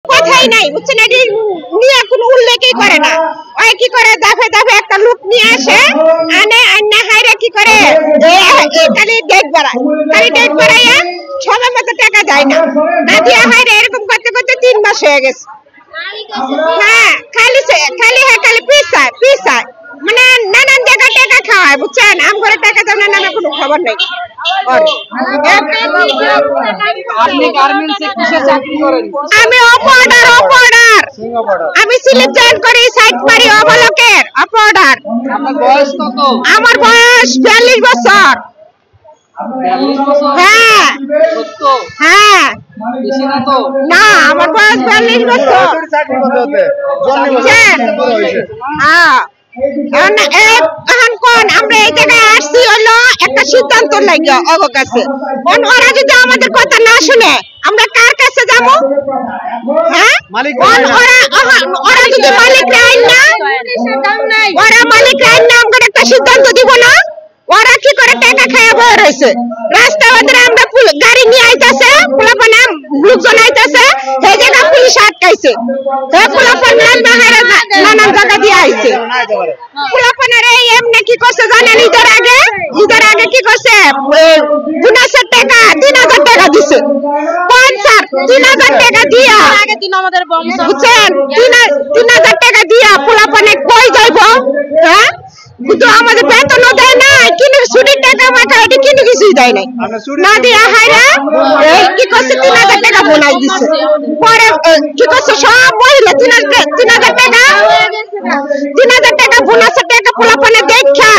কথাই নাই বুঝছেন, এটি নিয়ে কোনো উল্লেখই করে না। ওই কি করে দাফে দাফে একটা লোক নিয়ে আসে, আনে আন্না হাইরে কি করে খালি ডেট বাড়াইয়া সময় মতো টাকা যায় না, না দিয়ে হাইরে এরকম করতে করতে 3 মাস হয়ে গেছে। হ্যাঁ খালি পিসায় মানে নানান জায়গায় টাকা খাওয়ায় বুঝছেন, আমগরে টাকা দেওয়ার নামে কোনো খবর নাই। আমি অপারেটর, আমি স্লিপ জয়েন করি, সাইড মারি অবলকের অপারেটর। আমার বয়স 42 বছর। হ্যাঁ হ্যাঁ না, আমার বয়স 42 বছর। আমরা এই জায়গায় আসছি হলো একটা সিদ্ধান্ত লাগে অবকাশে। ওরা যদি আমাদের কথা না শুনে আমরা কার কাছে যাবো? হ্যাঁ, ওরা যদি মালিকরা আইন না, ওরা মালিকরা আইন না আমাদের একটা সিদ্ধান্ত দিব না। ওরা কি করে টাকা খাইয়া বয়ে রয়েছে রাস্তা বাজারে। আমরা গাড়ি নিয়ে আইতাছে, পোলাপানে লোকজন আইতাছে, সেই জায়গা পুলিশ আটকাইছে। নানান জায়গা দিয়ে আইছে পোলাপানের। এমনি কি করছে জানেন? ঈদের আগে কি করছে, বোনাসের টাকা 3000 টাকা দিছে। 3000 টাকা দিয়া বুঝছেন, 3000 টাকা দিয়া পোলাপানে কই যাইব? হ্যাঁ, কিন্তু আমাদের বেতনও দেয় না, কিন্তু ছুটির টাকা মাথা এটি কিন্তু কিছুই দেয় নাই, না দিয়া হাইরা কি করছে 3000 টাকা বোনাস দিচ্ছে। পরে কি করছে সব মহিলা 3000 টাকা বোনাসের টাকা পোলাপানে দেখা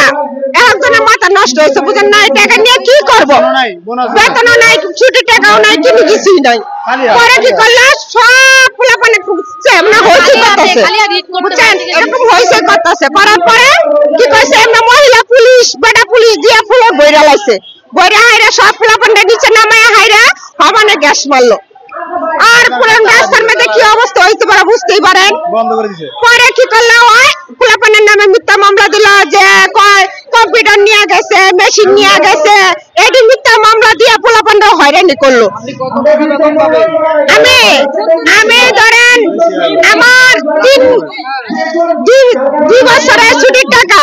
একজনের মাথা নষ্ট হয়েছে বুঝেন না। টাকা নিয়ে কি করবো? বেতনও নাই, ছুটির টাকাও নাই, কিন্তু কিছুই নাই। পরে কি করলো সব পোলাপানে হয়েছে করতেছে বুঝছেন, এরকম হয়েছে করতেছে। করার পরে কি করছে আমরা মহিলা পুলিশ বেটা পুলিশ দিয়ে ফুলে বইরা লাইছে। বইরা হাইরা সব পোলাপানটা নিচে নামায় হাইরা হবানে গ্যাস মারলো। আর পুরান রাস্তার মধ্যে কি অবস্থা হইতে পারে বুঝতেই পারেন। পরে কি করলো ওই পোলাপানের নামে মিথ্যা মামলা দিল, যে কম্পিউটার নিয়ে গেছে, মেশিন নিয়ে গেছে, এটি মিথ্যা মামলা দিয়ে পোলাপানটা হয়রানি করলো। আমি ধরেন আমার 2 বছরের ছুটির টাকা